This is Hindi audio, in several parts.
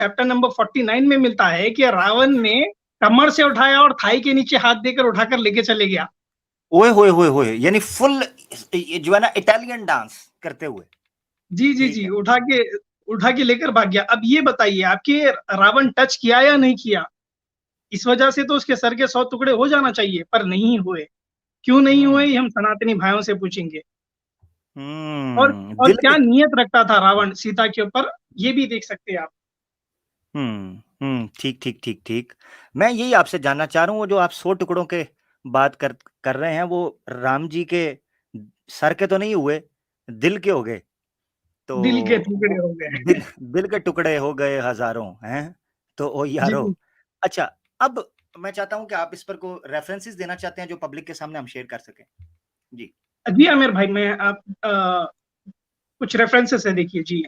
चैप्टर नंबर 49 में मिलता है कि रावण ने कमर से उठाया और थाई के नीचे हाथ देकर उठाकर लेके चले गया। ओए होए होए होए, यानी फुल जो है ना इटालियन डांस करते हुए। जी जी जी, उठा के लेकर भाग गया। अब ये बताइए आपके रावण टच किया या नहीं किया? इस वजह से तो उसके सर के 100 टुकड़े हो जाना चाहिए, पर नहीं हुए। क्यों नहीं हुए, ये हम सनातनी भाइयों से पूछेंगे। और दिल क्या के नियत रखता था रावण सीता के ऊपर, ये भी देख सकते हैं आप। ठीक ठीक ठीक ठीक। मैं यही आपसे जानना चाह रहा हूँ, वो जो आप 100 टुकड़ों के बात कर रहे हैं, वो राम जी के सर के तो नहीं हुए, दिल के हो गए। तो दिल के टुकड़े वो हो गए। दिल के टुकड़े हो गए हजारों हैं। तो ओ जी यारो, जी अच्छा, अब मैं चाहता हूं कि आप इस पर को रेफरेंसेस देना चाहते हैं जो पब्लिक के सामने हम शेयर कर सकें। जी जी आमिर भाई, मैं आप कुछ रेफरेंसेस है, देखिए जी।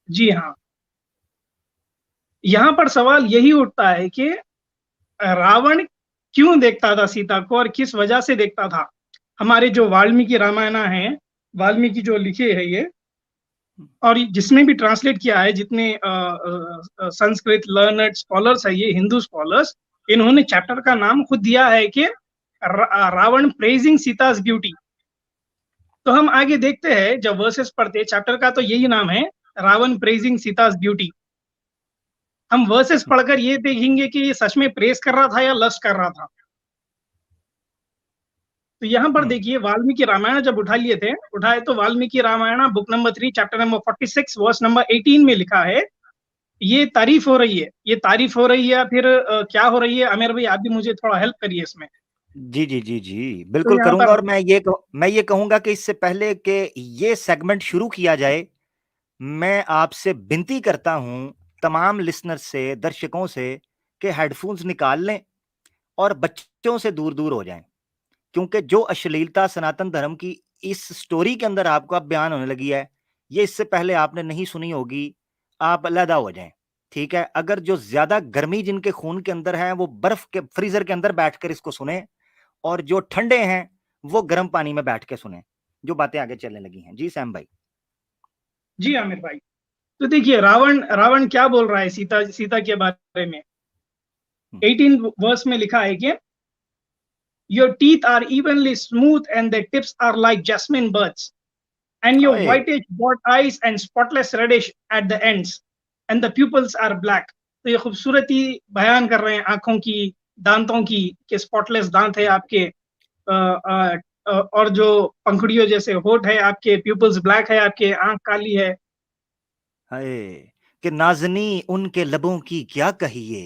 जी हाँ, यहाँ पर सवाल यही उठता है कि रावण क्यों देखता था सीता को और किस वजह से देखता था। हमारे जो वाल्मीकि रामायणा है, वाल्मीकि जो लिखे है ये, और जिसने भी ट्रांसलेट किया है, जितने संस्कृत लर्नड स्कॉलर्स है, ये हिंदू स्कॉलर्स, इन्होंने चैप्टर का नाम खुद दिया है कि रावण प्रेजिंग सीता's ब्यूटी। तो हम आगे देखते हैं, जब वर्सेस पढ़ते, चैप्टर का तो यही नाम है, रावण प्रेजिंग सीता's ब्यूटी। हम वर्सेस पढ़कर ये देखेंगे कि ये सच में प्रेस कर रहा था या लस्ट कर रहा था। तो यहाँ पर देखिए, वाल्मीकि रामायण जब उठाए तो Valmiki Ramayana book number 3 chapter number 46 verse number 18 में लिखा है, ये तारीफ हो रही है, ये तारीफ हो रही है या फिर क्या हो रही है? आमिर भाई, आप भी मुझे थोड़ा हेल्प करिए इसमें। जी जी जी जी, तो बिल्कुल यहाँ करूंगा। पर और मैं ये कहूंगा कि इससे पहले कि ये सेगमेंट शुरू किया जाए, मैं आपसे विनती करता हूं तमाम लिसनर्स से, दर्शकों से, कि हेडफोन्स निकाल लें और बच्चों से दूर दूर हो जाएं, क्योंकि जो अश्लीलता सनातन धर्म की इस स्टोरी के अंदर आपको अब बयान होने लगी है, ये इससे पहले आपने नहीं सुनी होगी। आप अलहदा हो जाएं, ठीक है? अगर जो ज्यादा गर्मी जिनके खून के अंदर है, वो बर्फ के फ्रीजर के अंदर बैठकर इसको सुने, और जो ठंडे हैं वो गर्म पानी में बैठ के सुने, जो बातें आगे चलने लगी हैं। जी सैम भाई। जी आमिर भाई, तो देखिए, रावण रावण क्या बोल रहा है सीता के बारे में। 18 वर्स में लिखा है कि your teeth are evenly smooth and the tips are like jasmine buds and your ओए, whitish broad eyes and spotless reddish at the ends and the pupils are black। तो ये खूबसूरती बयान कर रहे हैं आंखों की, दांतों की, कि स्पॉटलेस दांत है आपके, और जो पंखुड़ियों जैसे होठ है आपके, प्यूपल्स ब्लैक है आपके, आंख काली है। हाय, कि नाजनी उनके लबों की क्या कहिए,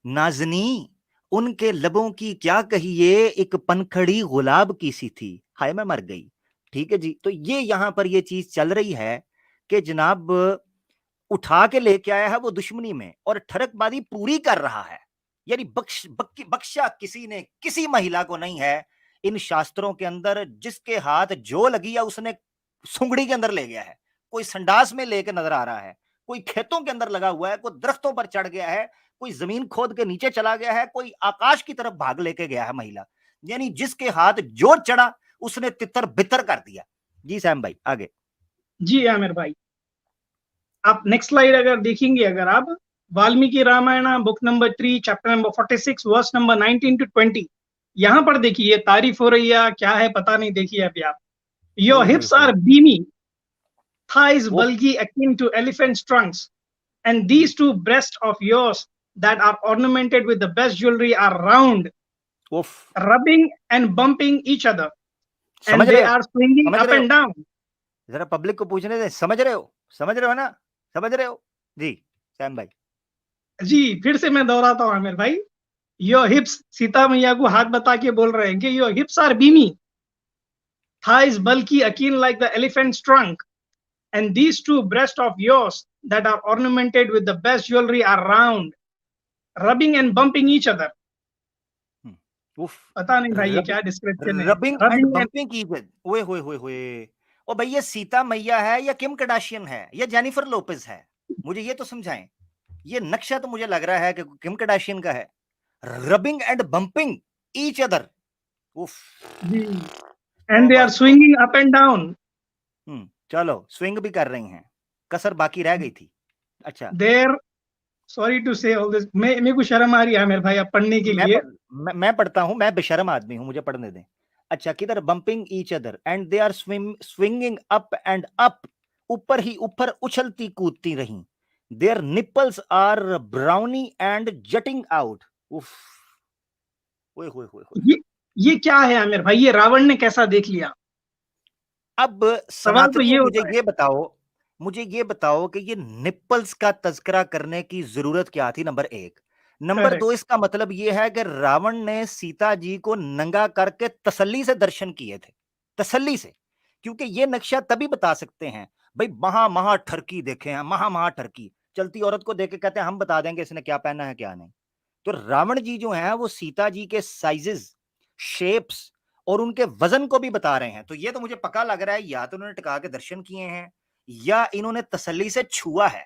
नाजनी उनके लबों की क्या कहिए, एक पनखड़ी गुलाब की सी थी, हाय मैं मर गई। ठीक है जी। तो ये यहां पर ये चीज चल रही है कि जनाब उठा के लेके आया है वो दुश्मनी में, और ठरकबाजी पूरी कर रहा है। यानी बख्शा किसी ने किसी महिला को नहीं है इन शास्त्रों के अंदर। जिसके हाथ जो लगी है उसने सुंगड़ी के अंदर ले गया है। कोई संडास में लेके नजर आ रहा है, कोई खेतों के अंदर लगा हुआ है, कोई दरख्तों पर चढ़ गया है, कोई जमीन खोद के नीचे चला गया है, कोई आकाश की तरफ भाग लेके गया है महिला। यानी जिसके हाथ जो चढ़ा उसने तितर बितर कर दिया। जी सैम भाई आगे। जी आमिर भाई, आप नेक्स्ट स्लाइड अगर देखेंगे, अगर आप Valmiki Ramayana book number 3 chapter number 46 verse number 19 to 20, यहाँ पर देखिए, ये तारीफ हो रही है, क्या है पता नहीं, देखिए अभी आप। योर ओए होए हिप्स होए, आर बीमी, thighs वो bulgy akin to elephant's trunks, and these two breasts of yours that are ornamented with the best jewelry are round, उफ, rubbing and bumping each other, समझ and रहे they हो? are swinging समझ up रहे हो? and down। जरा पब्लिक को पूछने दे, समझ रहे हो? समझ रहे हो ना? समझ रहे हो? जी सैम भाई। जी, फिर से मैं दोहराता हूं आमिर भाई, योर हिप्स, सीता मैया को हाथ बता के बोल रहे हैं कि your hips are beamy, thighs bulky akin like the elephant's trunk, and these two breasts of yours that are ornamented with the best jewelry are round, rubbing and bumping each other। उफ, पता नहीं भाई ये रब, क्या डिस्क्रिप्शन है, rubbing and rubbing and. Bumping की। ओए होए होए होए। ओ भाई, ये सीता मैया है या किम कार्दाशियन है या जेनिफर लोपेज है? मुझे ये तो समझाएं। ये नक्शा तो मुझे लग रहा है कि किम कार्दाशियन का है। Rubbing and bumping each other. उफ, जी, एंड दे तौबा आर तौबा। Swinging up and down. चलो, स्विंग भी कर रही हैं, कसर बाकी रह गई थी। अच्छा। देयर सॉरी टू से ऑल दिस, मैं मेरे को शर्म आ रही है मेरे भाई अब पढ़ने के लिए। मैं पढ़ता हूं, मैं बेशर्म आदमी हूं, मुझे पढ़ने दें। अच्छा, किधर bumping each other and they are swinging up and up, ऊपर ही ऊपर उछलती कूदती रहीं। Their nipples are brownie and jutting out. उफ, ओए होए होए होए। ये ये क्या है आमिर भाई, ये रावण ने कैसा देख लिया? अब सवाल तो ये सनातनियों, होता है। मुझे ये बताओ कि ये निप्पल्स का तज़किरा करने की जरूरत क्या थी, नंबर एक। Number correct. दो, इसका मतलब ये है कि रावण ने सीता जी को नंगा करके तसल्ली से दर्शन किए थे, तसल्ली से। क्योंकि ये नक्शा तभी बता सकते हैं भाई, महा महा ठरकी देखे हैं, महा महा ठरकी चलती औरत को देख के कहते हैं हम बता देंगे इसने क्या पहना है क्या नहीं। तो रावण जी जो है वो सीता जी के साइजेस, शेप्स और उनके वजन को भी बता रहे हैं। तो ये तो मुझे पक्का लग रहा है या तो उन्होंने टिका के दर्शन किए हैं या इन्होंने तसल्ली से छुआ है।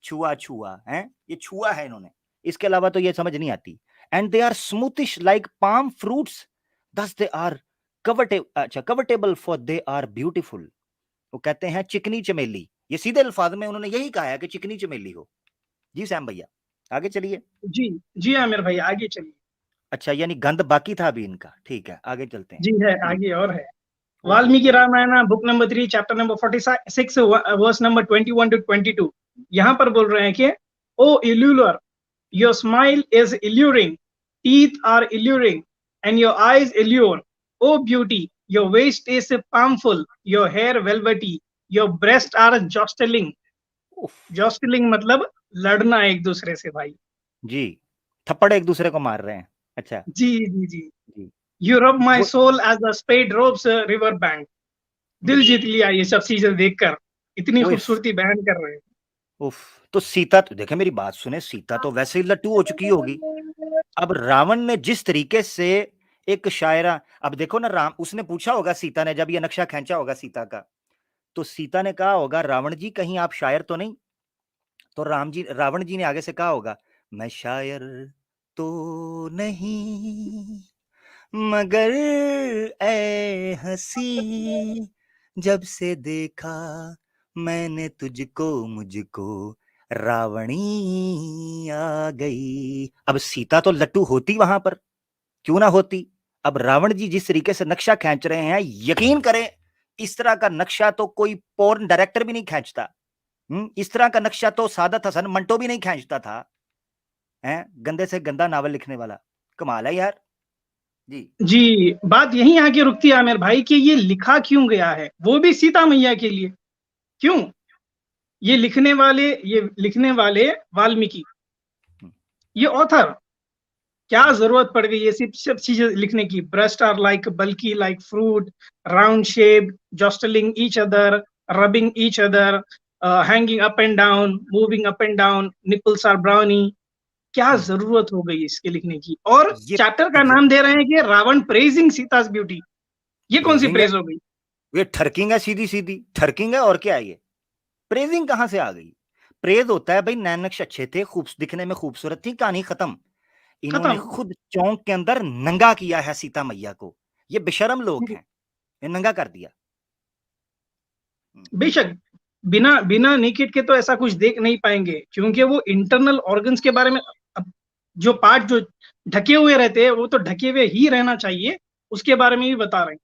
छुआ छुआ है, ये छुआ है इन्होंने, इसके अलावा तो ये समझ नहीं आती। And they are smoothish like palm fruits, thus they are covetable for they are beautiful. वो कहते हैं चिकनी चमेली, ये सीधे अल्फाज में उन्होंने यही कहा है कि चिकनी चमेली हो। जी सैम भैया, आगे चलिए। जी जी आमिर भाई आगे चलिए। अच्छा, यानी गंद बाकी था अभी इनका, ठीक है आगे चलते हैं। जी है, आगे और है। ओ हो वाल्मीकि हो। Ramayana book number 3 chapter number 46 verse number 21 to 22। यहाँ पर बोल रहे हैं कि O allurer, your smile is alluring, teeth are alluring and your eyes allure. O beauty, your waist is palmful, your hair velvety, your breast are jostling. उफ, जॉस्टलिंग मतलब लड़ना एक दूसरे से भाई। जी, थप्पड़ एक दूसरे को मार रहे हैं। अच्छा। जी जी जी। जी। यू रब माई वो soul as the spade robs river bank. दिल जीत लिया ये सब चीजें देखकर, इतनी उफ खूबसूरती बयान कर रहे उफ। तो सीता तो देखे, मेरी बात सुने, सीता तो वैसे ही लट्टू हो चुकी होगी। हैं। अब रावण ने जिस तरीके से एक शायरा, अब देखो ना, राम उसने पूछा होगा सीता ने, जब ये नक्शा खींचा होगा सीता का, तो सीता ने कहा होगा रावण जी कहीं आप शायर तो नहीं। तो रावण जी ने आगे से कहा होगा मैं शायर तो नहीं, मगर ए हंसी, जब से देखा मैंने तुझको मुझको रावणी आ गई। अब सीता तो लट्टू होती वहां पर, क्यों ना होती। अब रावण जी जिस तरीके से नक्शा खींच रहे हैं, यकीन करें इस तरह का नक्शा तो कोई पोर्न डायरेक्टर भी नहीं खींचता। इस तरह का नक्शा तो सादत हसन मंटो भी नहीं खींचता था। हैं, गंदे से गंदा नावल लिखने वाला, कमाल है यार। जी। जी, बात यहीं आके रुकती है आमिर भाई कि ये लिखा क्यों गया है, वो भी सीता मैया के लिए। क्यों? ये लिखने वाले वाल्मीकि, हम्म, ये ऑथर, क्या जरूरत पड़ गई ये सब चीजें लिखने की? Breast are like bulky like fruit, round shape, jostling each other, rubbing each other, hanging up and down, moving up and down, nipples are brownie. क्या हम्म, जरूरत हो गई इसके लिखने की? और ये चैप्टर का एग्जैक्ट नाम दे रहे हैं कि रावण प्रेजिंग सीता's ब्यूटी। ये कौन सी प्रेजिंग है, प्रेज हो गई? ये ठरकिंग है, सीधी सीधी ठरकिंग है, और क्या है ये? प्रेजिंग कहां से आ गई? प्रेज होता है भाई नैन नक्श अच्छे थे, खूब दिखने में खूबसूरत थी, कहानी खत्म। इन्होंने खत्म। खुद चौक के अंदर नंगा किया है सीता मैया को, ये बेशरम लोग हैं, ये नंगा कर दिया। हम्म, बेशक, बिना बिना नेकेड के तो ऐसा कुछ देख नहीं पाएंगे, क्योंकि वो इंटरनल ऑर्गन्स के बारे में, अब जो पार्ट जो ढके हुए रहते हैं वो तो ढके हुए ही रहना चाहिए, उसके बारे में भी बता रहे हैं।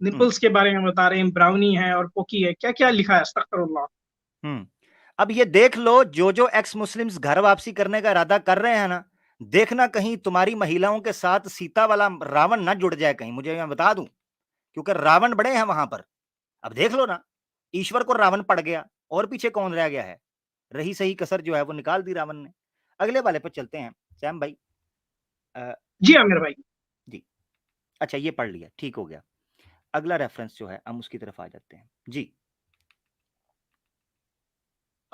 हम्म, निपल्स के बारे में बता रहे हैं, ब्राउनी है और पोकी है, क्या क्या लिखा है, अस्तगफिरुल्लाह। हम्म। अब ये देख लो, जो जो एक्स मुस्लिम्स घर वापसी करने का इरादा कर रहे हैं ना, देखना कहीं तुम्हारी महिलाओं के साथ सीता वाला रावण ना जुड़ जाए कहीं, मुझे मैं बता दूं, क्योंकि रावण बड़े हैं वहां पर। अब देख लो ना, ईश्वर को रावण पड़ गया, और पीछे कौन रह गया है? रही सही कसर जो है वो निकाल दी रावण ने। अगले वाले पर चलते हैं सैम भाई। अ, जी आमिर भाई। जी। अच्छा, ये पढ़ लिया, ठीक हो गया। अगला रेफरेंस जो है हम उसकी तरफ आ जाते हैं जी।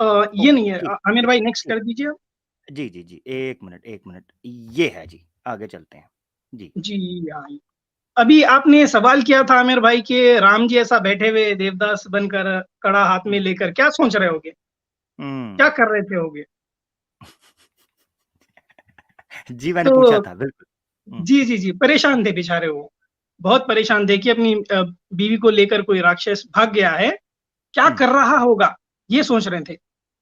ये ओके, नहीं है ठीक आमिर ठीक भाई, नेक्स्ट ठीक। कर दीजिए। जी जी जी, एक मिनट एक मिनट, ये है जी, आगे चलते हैं जी। जी हाँ। अभी आपने सवाल किया था आमिर भाई कि राम जी ऐसा बैठे हुए देवदास बनकर, कड़ा हाथ में हम्म, लेकर क्या सोच रहे होगे, क्या हम्म। कर रहे थे होगे? जी, मैंने पूछा तो था बिल्कुल। जी जी जी, परेशान थे बेचारे वो, बहुत परेशान थे कि अपनी बीवी को लेकर कोई राक्षस भाग गया है, क्या हम्म, कर रहा होगा, ये सोच रहे थे।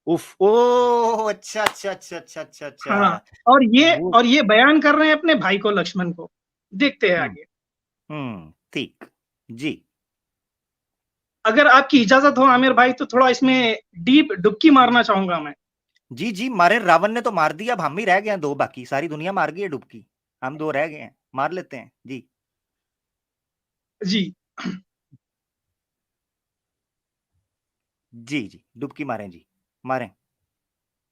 उफ, ओ अच्छा अच्छा अच्छा अच्छा अच्छा हाँ, अच्छा। वो और ये बयान कर रहे हैं अपने भाई को, लक्ष्मण को। देखते हैं हम्म आगे। ठीक जी। अगर आपकी इजाजत हो आमिर भाई, तो थोड़ा इसमें डीप डुबकी मारना चाहूंगा मैं। जी जी मारे, रावण ने तो मार दिया, अब हम ही रह गए हैं दो, बाकी सारी दुनिया मार गई है डुबकी, हम दो रह गए हैं, मार लेते हैं जी। जी, जी जी डुबकी मारें जी, मारें।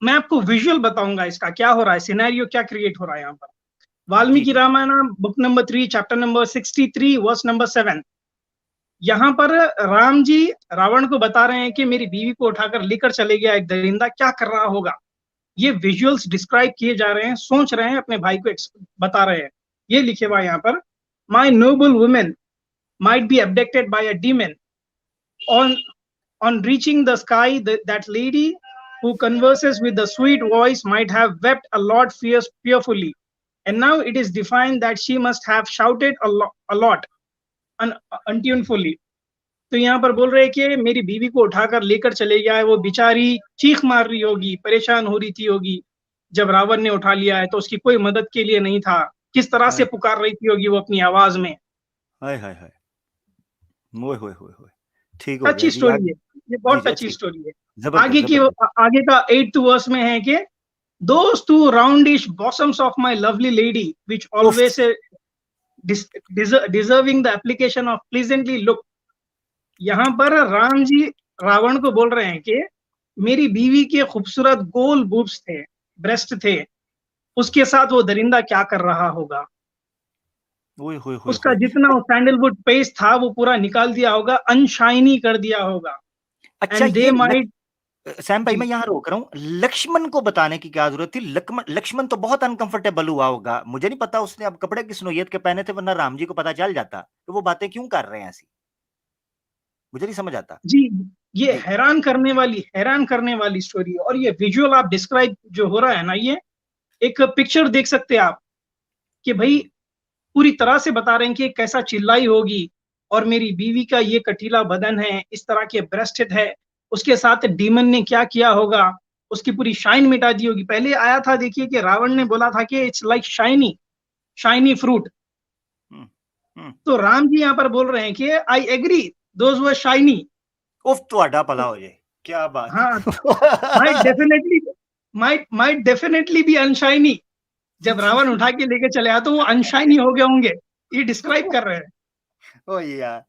मैं आपको विजुअल बताऊंगा इसका क्या हो रहा है, सिनेरियो क्या क्रिएट हो रहा है यहाँ पर। जी Valmiki ji Ramayana, book number 3, chapter number 63, verse number 7। यहाँ पर राम जी रावण को बता रहे हैं कि मेरी बीवी को उठाकर लेकर चले गया एक दरिंदा, क्या कर रहा होगा। ये विजुअल्स डिस्क्राइब किए जा रहे हैं, सोच रहे हैं, अपने भाई को बता रहे हैं। ये लिखे हुआ है यहाँ पर, my noble women might be abducted by a demon. On reaching the sky, that lady who converses with the sweet voice might have wept a lot fearfully. And now it is defined that she must have shouted a lot untunefully. तो यहाँ पर बोल रहे हैं कि मेरी बीवी को उठाकर लेकर चले गया है, वो बेचारी चीख मार रही होगी, परेशान हो रही थी होगी। जब रावण ने उठा लिया है तो उसकी कोई मदद के लिए नहीं था, किस तरह से हाय पुकार रही थी होगी वो अपनी आवाज में। हाय हाय हाय, मोए होए होए होए, ठीक हो गया टची जी स्टोरी आगे। है, ये जी बहुत जी टची अच्छी, स्टोरी है। जबरदस्त आगे की जबरदस्त। आगे का 8th वर्स में है कि those two roundish bosoms of my lovely lady which उफ, always deserving the application of pleasantly look. यहाँ पर राम जी रावण को बोल रहे हैं कि मेरी बीवी के खूबसूरत गोल बूब्स थे, ब्रेस्ट थे, उसके साथ वो दरिंदा क्या कर रहा होगा। ओए होए होए उसका होए। जितना सैंडलवुड पेस्ट था वो पूरा निकाल दिया होगा, अनशाइनी कर दिया होगा। अच्छा एंड दे ये माइट। सैम भाई, जी मैं यहाँ रोक रहा हूँ, लक्ष्मण को बताने की क्या जरूरत थी? लक्ष्मण लक्ष्मण तो बहुत अनकंफर्टेबल हुआ होगा, मुझे नहीं पता उसने अब कपड़े किस नोयत के पहने थे, वरना राम जी को पता चल जाता तो वो बातें क्यों कर रहे हैं ऐसी, मुझे नहीं समझ आता। जी, ये जी हैरान करने वाली स्टोरी है। और ये विजुअल आप डिस्क्राइब जो हो रहा है ना, ये एक पिक्चर देख सकते हैं आप, कि भाई पूरी तरह से बता रहे हैं कि कैसा चिल्लाई होगी, और मेरी बीवी का ये कटीला बदन है, इस तरह के ब्रेस्टेड है, उसके साथ डीमन ने क्या किया होगा, उसकी पूरी शाइन मिटा दी होगी। पहले आया था, देखिए कि रावण ने बोला था कि it's like shiny, shiny fruit. Hmm hmm. तो राम जी यहाँ पर बोल रहे हैं कि I agree, those were shiny. उफ, ਤੁਹਾਡਾ भला हो जाए, क्या बात। हाँ, might definitely might definitely be unshiny. जब रावण उठा के लेके चले आया तो वो अनशाइनी हो गए होंगे, ये डिस्क्राइब कर रहे हैं। ओ यार,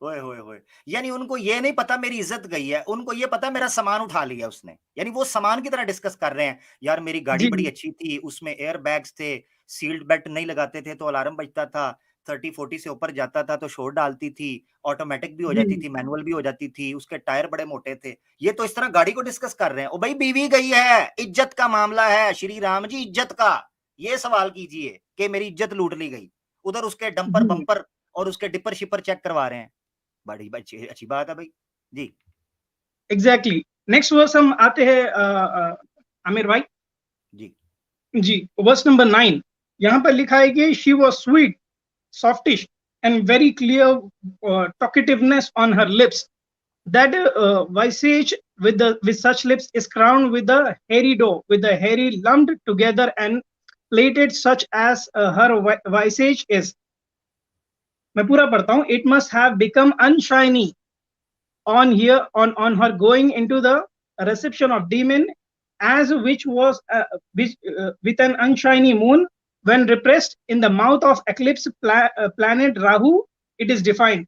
ओए होए होए, यानी उनको ये नहीं पता मेरी इज्जत गई है, उनको ये पता मेरा सामान उठा लिया उसने, यानी वो सामान की तरह डिस्कस कर रहे हैं। यार मेरी गाड़ी जी बड़ी जी अच्छी थी, उसमें एयर बैग्स थे, सील्ड बेल्ट नहीं लगाते थे तो अलार्म बजता था, 30-40 से ऊपर जाता था तो शोर डालती थी, ऑटोमेटिक भी हो जी जाती थी, मैनुअल भी हो जाती थी, उसके टायर बड़े मोटे थे। ये तो इस तरह गाड़ी को डिस्कस कर रहे हैं। ओ भाई, बीवी गई है, इज्जत का मामला है श्री राम जी, इज्जत का। ये सवाल कीजिए कि मेरी इज्जत लूट ली गई, उधर उसके डंपर जी, बम्पर और उसके डिपर शिपर चेक करवा रहे हैं। बड़ी अच्छी अच्छी बात है भाई। जी एग्जैक्टली। नेक्स्ट वर्स हम आते हैं, आमिर भाई। जी। जी, वर्स नंबर 9। यहाँ पर लिखा है कि she was sweet, softish, and very clear talkativeness on her lips. That visage with such lips is crowned with a hairy doe, with the hairy lumped together and plaited, such as her visage is. मैं पूरा पढ़ता हूँ. It must have become unshiny on here on her going into the reception of demon, as which was with an unshiny moon when repressed in the mouth of eclipse planet Rahu. It is defined.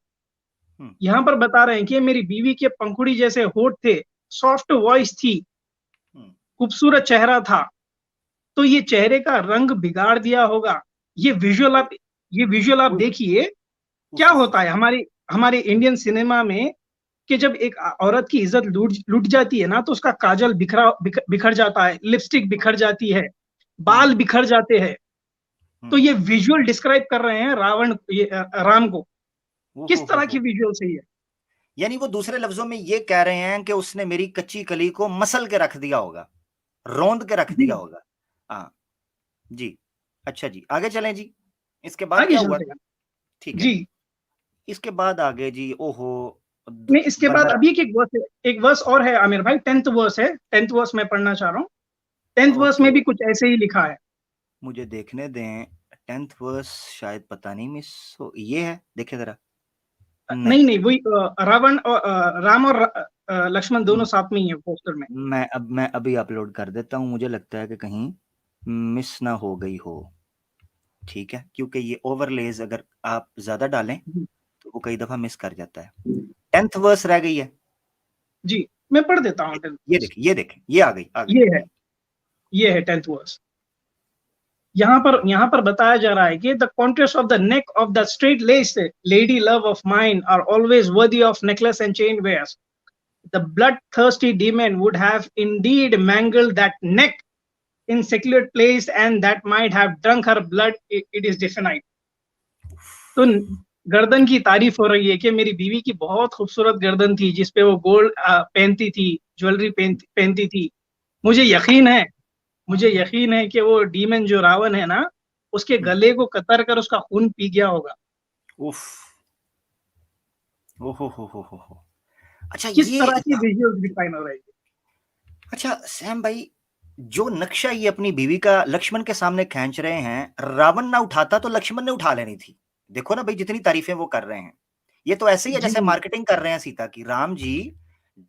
हम्म यहाँ पर बता रहे हैं कि मेरी बीवी के पंखुड़ी जैसे होठ थे, सॉफ्ट वॉइस थी, हम्म। खूबसूरत चेहरा था। तो ये चेहरे का रंग बिगाड़ दिया होगा। ये विजुअल आप ये विजुअल आप ओए होए, देखिए, क्या उफ उफ होता उफ। है हमारे हमारे इंडियन सिनेमा में, कि जब एक औरत की इज्जत लूट लूट जाती है ना, तो उसका काजल बिखर जाता है, लिपस्टिक बिखर जाती है, बाल हम्म बिखर जाते हैं। तो हम्म। ये विजुअल डिस्क्राइब कर रहे हैं राम को, वो किस तरह की हो। विजुअल सही है। यानी वो दूसरे लफ्जों में ये कह रहे हैं कि उसने मेरी कच्ची कली को मसल के रख दिया होगा, रोंद के रख दिया जी, होगा। हाँ जी। अच्छा जी, आगे चलें जी, इसके बाद आगे क्या हुआ? चलते हैं। ठीक है जी जी। इसके बाद आगे जी, ओहो, नहीं, इसके बाद बंदर अभी एक वर्स और है आमिर भाई, 10th वर्स है, 10th वर्स मैं पढ़ना चाह रहा हूँ। 10th वर्स ओके, में भी कुछ ऐसे ही लिखा है। मुझे देखने दें। 10th वर्स शायद पता नहीं मिस हो, ये है देखे जरा। नहीं। नहीं नहीं, वही रावण और राम और लक्ष्मण दोनों म- साथ में ही है पोस्टर में। मैं अभी अपलोड कर देता हूँ, मुझे लगता है कि कहीं मिस ना हो गई हो। ठीक है, क्योंकि ये ओवरलेज अगर आप ज्यादा डालें तो वो कई दफा मिस कर जाता है। 10th वर्स रह गई है। जी, मैं पढ़ देता हूँ 10th ये वर्स। देखें, ये देखें, ये आ गई, आ गई। ये है, ये है 10th वर्स। यहाँ पर बताया जा रहा है कि the contrast of the neck of the straight laced lady love of mine are always worthy of necklace and chain wears. The bloodthirsty demon would have indeed mangled that neck in secluded place, and that might have drunk her blood. It is definite. तो गर्दन की तारीफ हो रही है कि मेरी बीवी की बहुत खूबसूरत गर्दन थी, जिसपे वो गोल्ड पहनती थी, ज्वेलरी पहनती थी। मुझे यकीन है, मुझे यकीन है कि वो डीमन जो रावण है ना, उसके गले को कतर कर उसका खून पी गया होगा। उफ, ओहो हो। अच्छा किस ये तरह की विजुअल्स डिफाइन हो रही है। अच्छा सैम भाई, जो नक्शा ये अपनी बीवी का लक्ष्मण के सामने खींच रहे हैं, रावण ना उठाता तो लक्ष्मण ने उठा लेनी थी। देखो ना भाई, जितनी तारीफें वो कर रहे हैं। ये तो ऐसे ही है जी जैसे मार्केटिंग कर रहे हैं सीता की। राम जी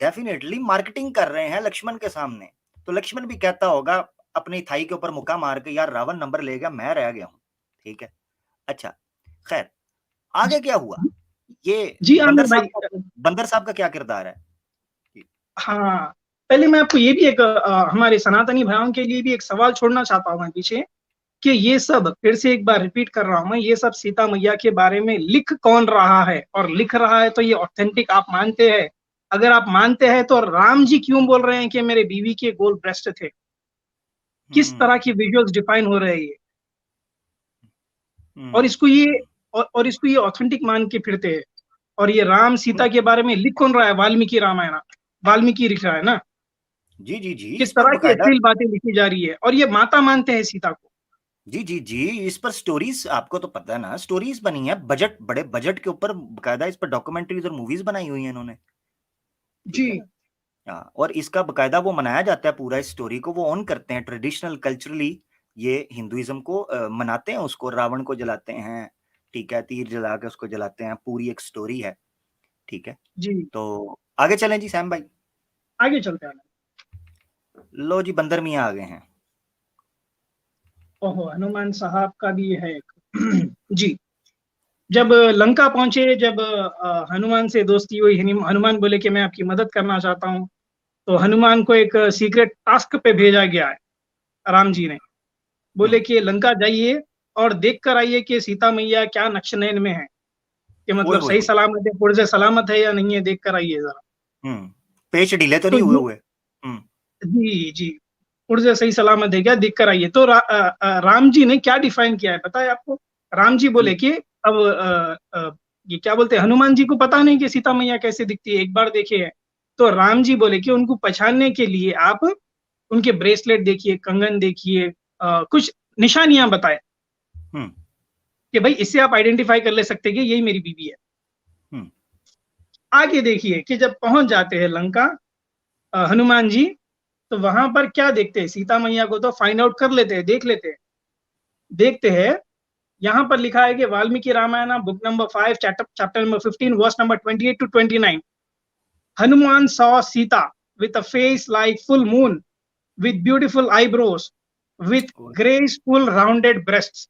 डेफिनेटली मार्केटिंग कर रहे हैं लक्ष्मण के सामने। तो लक्ष्मण भी कहता होगा अपनी थाई के ऊपर मुक्का मार के, यार रावण नंबर ले गया, मैं रह गया हूं। ठीक है। अच्छा, खैर, आगे क्या हुआ? ये जी आमिर भाई। बंदर साहब का क्या किरदार है? हाँ, पहले मैं आपको ये भी एक हमारे सनातनी भाइयों के लिए भी एक सवाल छोड़ना चाहता हूँ मैं पीछे, कि ये सब फिर से एक बार रिपीट कर रहा हूँ मैं, ये सब सीता मैया के बारे में लिख कौन रहा है, और लिख रहा है तो ये ऑथेंटिक आप मानते हैं? अगर आप मानते हैं तो राम जी क्यों बोल रहे हैं कि मेरे बीवी के गोल ब्रेस्ट थे? किस तरह की विजुअल्स डिफाइन हो रहे हैं ये, और हम्म इसको ये और इसको ये ऑथेंटिक मान के फिरते हैं। और ये राम सीता के बारे में लिख कौन रहा है? वाल्मीकि रामायण, वाल्मीकि लिख रहा है ना। जी जी जी, किस इस पर तरह की बकायदा। अश्लील बातें लिखी जा रही है, और ये माता मानते हैं सीता को। जी जी जी, इस पर स्टोरीज, आपको तो पता है ना, स्टोरीज बनी है, बजट, बड़े बजट के ऊपर बकायदा इस पर डॉक्यूमेंट्रीज और मूवीज बनाई हुई हैं इन्होंने। जी ठीक है ना? हाँ, और इसका बकायदा वो मनाया जाता है, पूरा इस स्टोरी को वो ऑन करते हैं ट्रेडिशनल कल्चरली। ये हिंदुइज्म को मनाते हैं, उसको रावण को जलाते हैं। ठीक है, तीर जला के उसको जलाते हैं, पूरी एक स्टोरी है। ठीक है। जी, तो आगे चलें जी सैम भाई। आगे चलते हैं। लो जी, बंदर मियाँ आ गए हैं। ओहो, हनुमान साहब का भी है एक। जी, जब लंका पहुंचे, जब हनुमान से दोस्ती हुई, हनुमान बोले कि मैं आपकी मदद करना चाहता हूँ। तो हनुमान को एक सीक्रेट टास्क पे भेजा गया है राम जी ने। बोले हम्म कि लंका जाइए और देख कर आइए कि सीता मैया क्या नक्श नयन में है, कि ओए मतलब होए सही होए। सलामत है, पुरजे सलामत है या नहीं है, देख कर आइए जरा। पेच ढीले तो तो नहीं हुए ये, हुए? जी जी, पुरजे सही सलामत है क्या, देख कर आइए। तो राम जी ने क्या डिफाइन किया है पता है आपको? राम जी बोले कि अब ये क्या बोलते हैं, हनुमान जी को पता नहीं कि सीता मैया कैसे दिखती है, एक बार देखे है। तो राम जी बोले कि उनको पहचानने के लिए आप उनके ब्रेसलेट देखिए, कंगन देखिए, कुछ निशानियां बताए हम्म कि भाई इससे आप आइडेंटिफाई कर ले सकते हैं कि यही मेरी बीवी है। हम्म आगे देखिए कि जब पहुंच जाते हैं लंका, हनुमान जी, तो वहां पर क्या देखते हैं, सीता मैया को तो फाइंड आउट कर लेते हैं, देख लेते हैं। देखते हैं, यहाँ पर लिखा है कि Valmiki Ramayana book number 5 chapter number 15 verse number 28 to 29। Hanuman saw Sita with a face like full moon, with beautiful eyebrows, with graceful rounded breasts,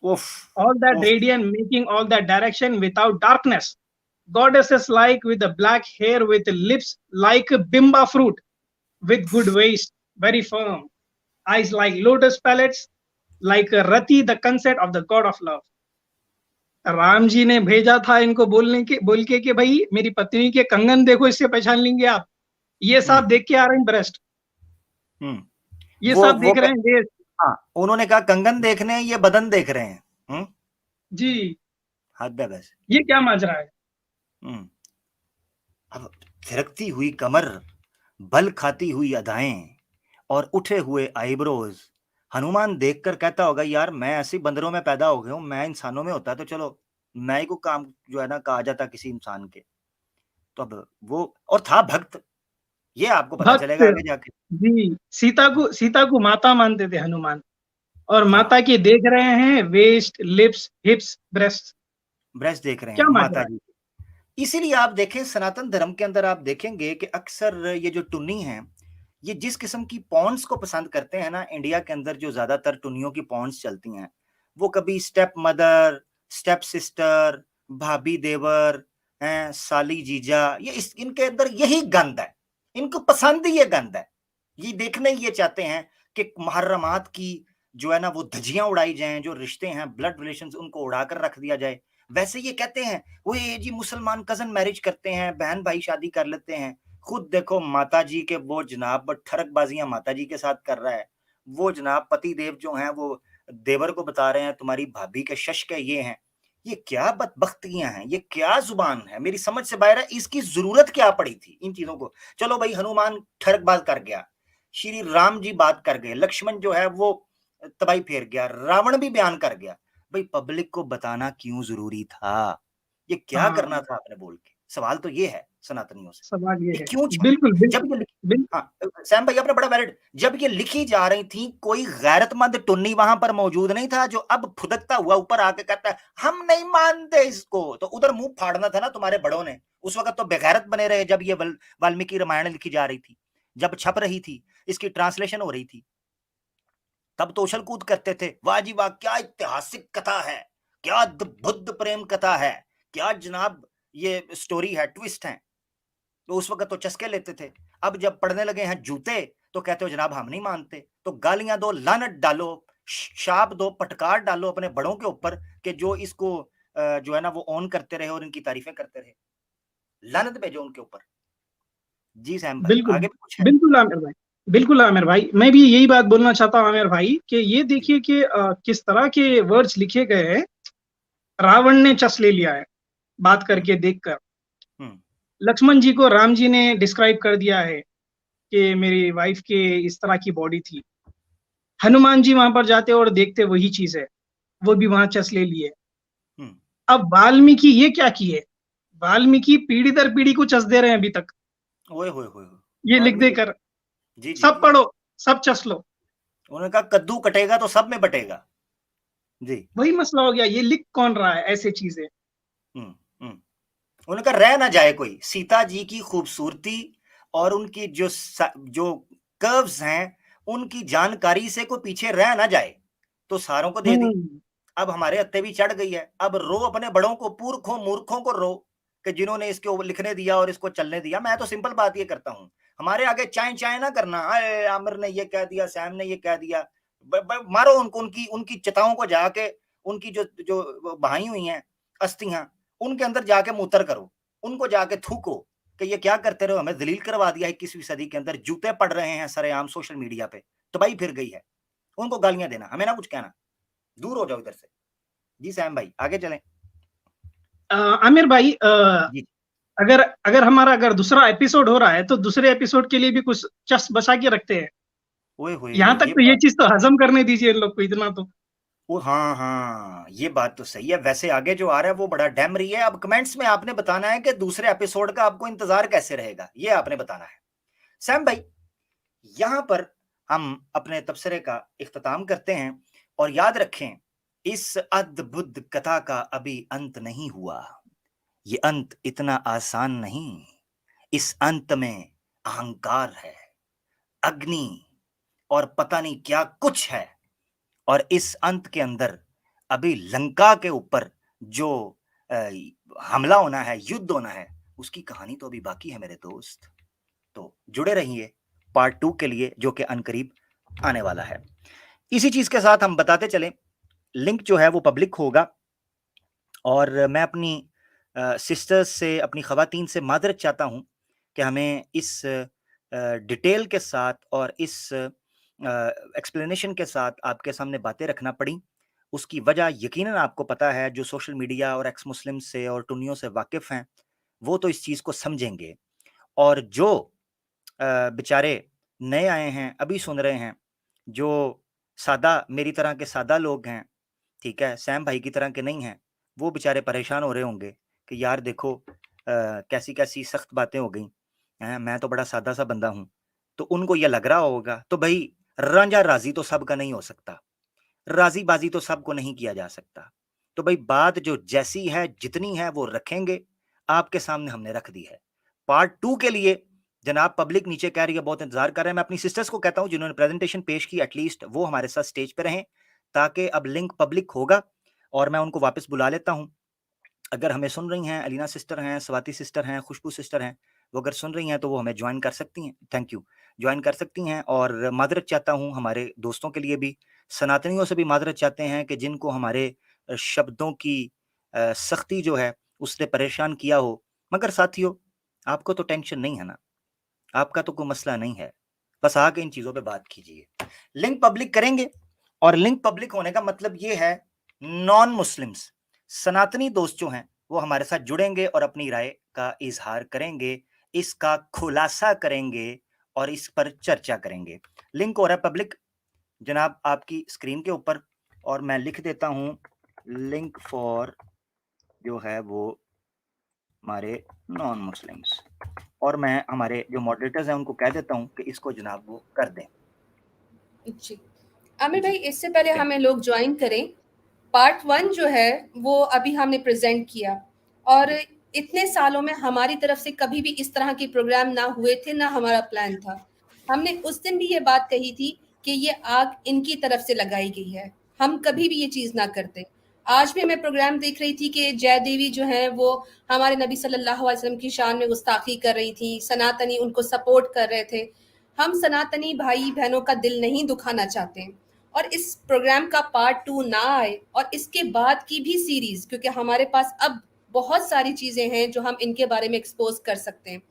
उफ all that उफ। radiant, making all that direction without darkness. Goddesses like with the black hair, with lips like a bimba fruit, with good waist, very firm, eyes like lotus palettes, like a Rati, the consent of the god of love. Ram ji ने भेजा था इनको बोल के कि भाई मेरी पत्नी के कंगन देखो, इससे पहचान लेंगे आप। ये हम्म साहब देख के आ रहे हैं ब्रेस्ट, ये वो साहब वो देख रहे हैं वेस्ट। हाँ, उन्होंने कहा कंगन देख रहे हैं, ये बदन देख रहे हैं। जी, हद है बस। ये क्या माजरा है? हम्म अब थिरकती हुई कमर, बल खाती हुई अदाएं और उठे हुए आईब्रोज। हनुमान देखकर कहता होगा, यार मैं ऐसे बंदरों में पैदा हो गया हूं, मैं इंसानों में होता तो चलो मैं ही को काम जो है ना कहा जाता किसी इंसान के। तो अब वो और था भक्त, ये आपको पता भक्त, चलेगा आगे जाके। जी, सीता को माता मानते थे हनुमान, और हाँ, माता के देख रहे हैं waist, lips, hips, breast. Brush देख रहे हैं क्या माता माजरा है? जी। इसीलिए आप देखें सनातन धर्म के अंदर आप देखेंगे कि अक्सर ये जो टुन्नी हैं, ये जिस किस्म की पॉन्ड्स को पसंद करते हैं ना, इंडिया के अंदर जो ज्यादातर टुन्नियों की पॉन्ड्स चलती हैं, वो कभी स्टेप मदर, स्टेप सिस्टर, भाभी देवर, हैं साली जीजा, ये इनके अंदर यही गंद है, इनको पसंद ही ये गंद है। ये देखना ही ये चाहते हैं कि मुहर्रमात की जो है ना वो धज्जियां उड़ाई जाएं, जो रिश्ते हैं ब्लड रिलेशंस उनको उड़ाकर रख दिया जाए। वैसे ये कहते हैं वो ये जी मुसलमान कजन मैरिज करते हैं, बहन भाई शादी कर लेते हैं। खुद देखो माता जी के वो जनाब ठरकबाजियां माता जी के साथ कर रहा है, वो जनाब पति देव जो हैं वो देवर को बता रहे हैं तुम्हारी भाभी के शश के ये हैं। ये क्या बदबख्तियां हैं, ये क्या जुबान है, मेरी समझ से बाहर है। इसकी जरूरत क्या पड़ी थी इन चीजों को? चलो भाई हनुमान ठरकबाज कर गया, श्री राम जी बात कर गए, लक्ष्मण जो है वो तबाही फेर गया, रावण भी बयान कर गया। भाई पब्लिक को बताना क्यों जरूरी था? ये क्या करना हाँ, था आपने बोल के? सवाल तो ये है सनातनियों से, सवाल ये ये है। क्यों छापी? बिल्कुल, जब बिल्कुल, ये बिल्कुल। हाँ, सैम भाई आपने बड़ा वैलिड, जब ये लिखी जा रही थी कोई गैरतमंद टुन्नी वहां पर मौजूद नहीं था जो अब फुदकता हुआ ऊपर आके कहता है हम नहीं मानते इसको। तो उधर मुंह फाड़ना था ना तुम्हारे बड़ों ने, उस वक्त तो बेगैरत बने रहे जब ये वाल्मीकि रामायण लिखी जा रही थी, जब छप रही थी, इसकी ट्रांसलेशन हो रही थी, तब तो उछल कूद करते थे, वाह जी वाह क्या ऐतिहासिक कथा है, क्या बुद्ध प्रेम कथा है, क्या जनाब ये स्टोरी है, ट्विस्ट है। तो उस वक्त तो चस्के लेते थे। अब जब पढ़ने लगे हैं जूते तो कहते हो जनाब हम नहीं मानते। तो गालियां दो, लानत डालो, शाप दो, पटकार डालो अपने बड़ों के ऊपर कि जो इसको जो है ना वो ऑन करते रहे और इनकी तारीफें करते रहे। लानत भेजो उनके ऊपर। जी सैम भाई बिल्कुल, आगे भी कुछ है? बिल्कुल आमिर भाई, बिल्कुल आमिर भाई, मैं भी यही बात बोलना चाहता हूँ आमिर भाई कि ये जी। देखिए कि किस तरह के वर्ड्स लिखे गए हैं। रावण ने चस ले लिया है बात हम्म। करके देखकर। हम्म। लक्ष्मण जी को राम जी ने डिस्क्राइब कर दिया है कि मेरी वाइफ के इस तरह की बॉडी थी। हनुमान जी वहां पर जाते और देखते वही चीज है, वो भी वहां चस ले लिए। हम्म। अब वाल्मीकि ये क्या किए, वाल्मीकि पीढ़ी दर पीढ़ी को चस दे रहे हैं अभी तक, ओए होए होए। ये लिख वाल्मीकि। देकर। जी जी सब जी। पढ़ो, सब चस लो। उन्होंने कहा कद्दू कटेगा तो सब में बटेगा। जी। वही मसला हो गया, ये लिख कौन रहा है ऐसे चीजें। हम्म। हम्म। उनका रह ना जाए कोई, सीता जी की खूबसूरती और उनकी जो कर्व्स हैं उनकी जानकारी से कोई पीछे रह ना जाए, तो सारों को दे दी। हम्म। अब हमारे हत्ते भी चढ़ गई है, अब रो अपने बड़ों को, पुरखों मूर्खों को रो कि जिन्होंने इसके ऊपर लिखने दिया और इसको चलने दिया। मैं तो सिंपल बात ये करता हूं, हमारे आगे चाय चाय ना करना, अरे आमिर ने ये कह दिया, सैम ने ये कह दिया। मारो उनको, उनकी उनकी चिताओं को जाके, उनकी जो जो बहाई हुई हैं अस्थियां, उनके अंदर जाके मूत्र करो, उनको जाके थूको कि ये क्या करते रहो, हमें दलील करवा दिया 21वीं सदी के अंदर, जूते पड़ रहे हैं सरेआम सोशल मीडिया पे, तबाही फिर गई है। उनको गालियां देना, हमें ना कुछ कहना, दूर हो जाओ इधर से। जी सैम भाई आगे चलें। आमिर भाई, जी। अगर अगर हमारा अगर दूसरा एपिसोड हो रहा है तो दूसरे एपिसोड के लिए भी कुछ चस बचा के रखते हैं। ओए होए यहाँ तक ये तो ये बात, चीज तो हजम करने दीजिए इन लोग को इतना तो। ओ हाँ हाँ ये बात तो सही है। वैसे आगे जो आ रहा है वो बड़ा डैम रही है। अब कमेंट्स में आपने बताना है कि दूसरे एपिसोड का आपको इंतजार कैसे रहेगा, ये आपने बताना है। सैम भाई यहां पर हम अपने तबसरे का इख्तिताम करते हैं, और याद रखें इस अद्भुत कथा का अभी अंत नहीं हुआ। ये अंत इतना आसान नहीं, इस अंत में अहंकार है, अग्नि और पता नहीं क्या कुछ है। और इस अंत के अंदर अभी लंका के ऊपर जो अ, हमला होना है, युद्ध होना है, उसकी कहानी तो अभी बाकी है मेरे दोस्त। तो जुड़े रहिए पार्ट 2 के लिए जो कि अनकरीब आने वाला है। इसी चीज के साथ हम बताते चलें, लिंक जो है वो पब्लिक होगा, और मैं अपनी सिस्टर्स से, अपनी खवातीन से मादरत चाहता हूं कि हमें इस डिटेल के साथ और इस एक्सप्लेनेशन के साथ आपके सामने बातें रखना पड़ी। उसकी वजह यकीनन आपको पता है, जो सोशल मीडिया और एक्स मुस्लिम से और टुन्नियों से वाकिफ़ हैं वो तो इस चीज़ को समझेंगे। और जो बेचारे नए आए हैं, अभी सुन रहे हैं, जो सादा मेरी तरह के सादा लोग हैं, ठीक है, सैम भाई की तरह के नहीं हैं, वो बेचारे परेशान हो रहे होंगे कि यार देखो कैसी कैसी सख्त बातें हो गई हैं, मैं तो बड़ा सादा सा बंदा हूँ, तो उनको ये लग रहा होगा। तो भाई रांझा राजी तो सबका नहीं हो सकता, राजी बाजी तो सबको नहीं किया जा सकता। तो भाई बात जो जैसी है जितनी है वो रखेंगे, आपके सामने हमने रख दी है। पार्ट 2 के लिए जनाब पब्लिक नीचे कह रही है, बहुत इंतजार कर रहे हैं। मैं अपनी सिस्टर्स को कहता हूं जिन्होंने प्रेजेंटेशन पेश की, एटलीस्ट वो हमारे साथ स्टेज पे रहें, ताकि अब लिंक पब्लिक होगा और मैं उनको वापस बुला लेता हूं। अगर हमें सुन रही हैं, अलीना सिस्टर हैं, स्वाति सिस्टर हैं, खुशबू सिस्टर हैं, वो अगर सुन रही हैं तो वो हमें ज्वाइन कर सकती हैं। थैंक यू, ज्वाइन कर सकती हैं। और माजरत चाहता हूँ हमारे दोस्तों के लिए भी, सनातनियों से भी माजरत चाहते हैं कि जिनको हमारे शब्दों की सख्ती जो है उसने परेशान किया हो। मगर साथियों, आपको तो टेंशन नहीं है ना, आपका तो कोई मसला नहीं है, बस आके इन चीजों पे बात कीजिए। लिंक पब्लिक करेंगे, और लिंक पब्लिक होने का मतलब ये है नॉन मुस्लिम्स, सनातनी दोस्त जो हैं वो हमारे साथ जुड़ेंगे और अपनी राय का इजहार करेंगे, इसका खुलासा करेंगे और इस पर चर्चा करेंगे। लिंक हो रहा है पब्लिक जनाब आपकी स्क्रीन के ऊपर, और मैं लिख देता हूं लिंक फॉर जो है वो हमारे नॉन मुस्लिम्स, और मैं हमारे जो मॉडरेटर्स हैं उनको कह देता हूं कि इसको जनाब वो कर दें। जी आमिर जी भाई, इससे पहले हमें लोग ज्वाइन करें। पार्ट 1 जो है वो अभी हमने प्रेजेंट किया, और इतने सालों में हमारी तरफ से कभी भी इस तरह के प्रोग्राम ना हुए थे, ना हमारा प्लान था। हमने उस दिन भी ये बात कही थी कि ये आग इनकी तरफ से लगाई गई है, हम कभी भी ये चीज ना करते। आज भी मैं प्रोग्राम देख रही थी कि जय देवी जो है वो हमारे नबी सल्लल्लाहु अलैहि वसल्लम की शान में गुस्ताखी कर रही थी, सनातनी उनको सपोर्ट कर रहे थे। हम सनातनी भाई बहनों का दिल नहीं दुखाना चाहते, और इस प्रोग्राम का पार्ट 2 ना आए, और इसके बाद की भी सीरीज, क्योंकि हमारे पास अब बहुत सारी चीजें हैं जो हम इनके बारे में एक्सपोज कर सकते हैं।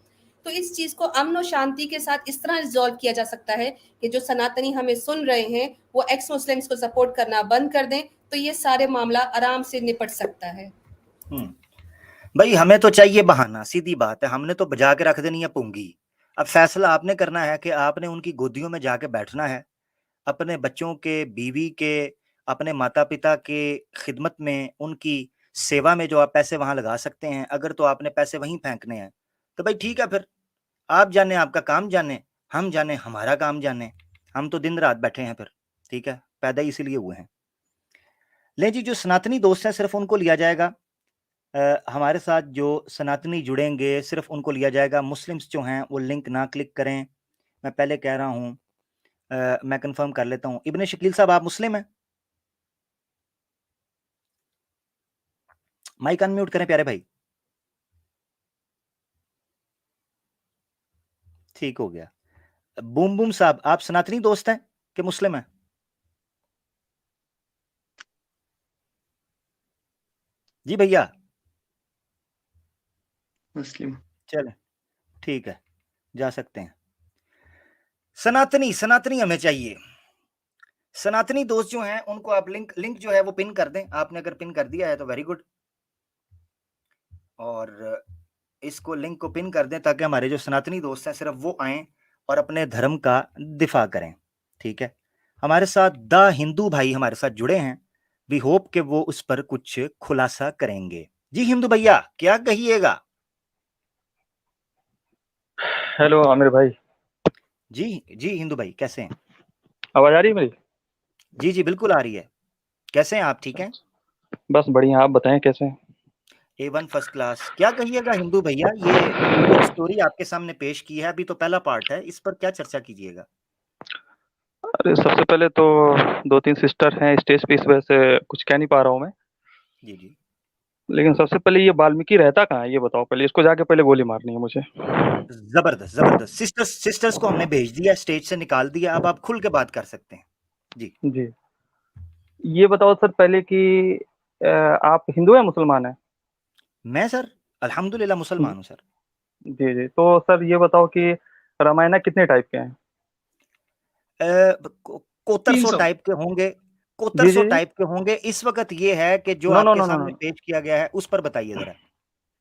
तो इस चीज को अमन और शांति के साथ इस तरह रिजॉल्व किया जा सकता है कि जो सनातनी हमें सुन रहे हैं वो एक्स मुस्लिम्स को सपोर्ट करना बंद कर दें, तो ये सारे मामला आराम से निपट सकता है। भाई हमें तो चाहिए बहाना, सीधी बात है, हमने तो बजा के रख देनी है पुंगी। अब फैसला आपने करना है कि आपने उनकी गोदियों में जाके बैठना है, अपने बच्चों के, बीवी के, अपने माता पिता के खिदमत में, उनकी सेवा में जो आप पैसे वहां लगा सकते हैं, अगर तो आपने पैसे वहीं फेंकने हैं तो भाई ठीक है, फिर आप जाने, आपका काम जाने, हम जाने, हमारा काम जाने। हम तो दिन रात बैठे हैं फिर, ठीक है, पैदा ही इसीलिए हुए हैं। ले जी, जो सनातनी दोस्त हैं सिर्फ उनको लिया जाएगा, हमारे साथ जो सनातनी जुड़ेंगे सिर्फ उनको लिया जाएगा। मुस्लिम्स जो हैं वो लिंक ना क्लिक करें, मैं पहले कह रहा हूँ। मैं कंफर्म कर लेता हूँ, इब्ने शकील साहब आप मुस्लिम हैं? माइक अनम्यूट करें प्यारे भाई। ठीक हो गया। बूम बूम साहब आप सनातनी दोस्त हैं कि मुस्लिम हैं? जी भैया मुस्लिम। चलें, ठीक है, जा सकते हैं। सनातनी सनातनी हमें चाहिए। सनातनी दोस्त जो हैं उनको आप लिंक जो है वो पिन कर दें। आपने अगर पिन कर दिया है तो वेरी गुड, और इसको लिंक को पिन कर दें ताकि हमारे जो सनातनी दोस्त हैं सिर्फ वो आएं और अपने धर्म का दिफा करें, ठीक है। हमारे साथ द हिंदू भाई हमारे साथ जुड़े हैं, वी होप कि वो उस पर कुछ खुलासा करेंगे। जी हिंदू भैया क्या कहिएगा? हेलो आमिर भाई। जी जी हिंदू भाई कैसे हैं? आवाज आ रही है मेरी? जी जी बिल्कुल आ रही है। कैसे हैं आप, ठीक हैं? बस बढ़िया, आप बताएं कैसे हैं? A1 first class. क्या कहिएगा हिंदू भैया, ये एक स्टोरी आपके सामने पेश की है, अभी तो पहला पार्ट है, इस पर क्या चर्चा कीजिएगा? अरे सबसे पहले तो 2-3 सिस्टर हैं स्टेज पे, इस वजह से कुछ कह नहीं पा रहा हूँ मैं। जी जी लेकिन सबसे पहले ये वाल्मीकि रहता कहाँ है ये बताओ, पहले इसको जाके पहले गोली मारनी है मुझे। जबरदस्त जबरदस्त। सिस्टर्स को हमने भेज दिया, स्टेज से निकाल दिया, अब आप खुल के बात कर सकते हैं। जी जी, ये बताओ सर पहले कि आप हिंदू हैं मुसलमान हैं? मैं सर अल्हम्दुलिल्लाह मुसलमान हूँ सर। जी जी, तो सर ये बताओ कि रामायण कितने टाइप के हैं? कोतर सौ 300। टाइप के होंगे, कोतर जी सौ जी जी। टाइप के होंगे। इस वक्त ये है कि जो नो नो आपके नो नो सामने नो। पेश किया गया है उस पर बताइए जरा।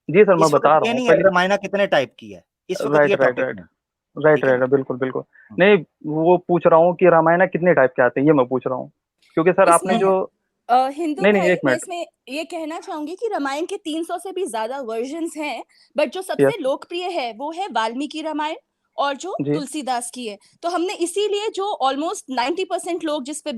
जी सर, मैं इस वक्त बता रहा ये हूँ नहीं है कि पहले। रामायण कितने टाइप की है, इस वक्त राइट ये राइट टॉपिक राइट। नहीं, राइट ठीक है राइट, ना? बिल्कुल बिल्कुल। नहीं, वो पूछ रहा हूँ कि रामायण कितने टाइप के आते हैं, ये मैं पूछ रहा हूँ, क्योंकि सर आपने इसमें जो हिंदू नहीं नहीं भाई, एक मैं मिनट। इसमें ये कहना चाहूंगी कि रामायण के 300 से भी ज्यादा वर्जन्स हैं, बट जो सबसे यस लोकप्रिय है वो है वाल्मीकि रामायण, और जो जी। तुलसीदास की है। तो हमने इसीलिए जो ऑलमोस्ट 90% लोग जिस पे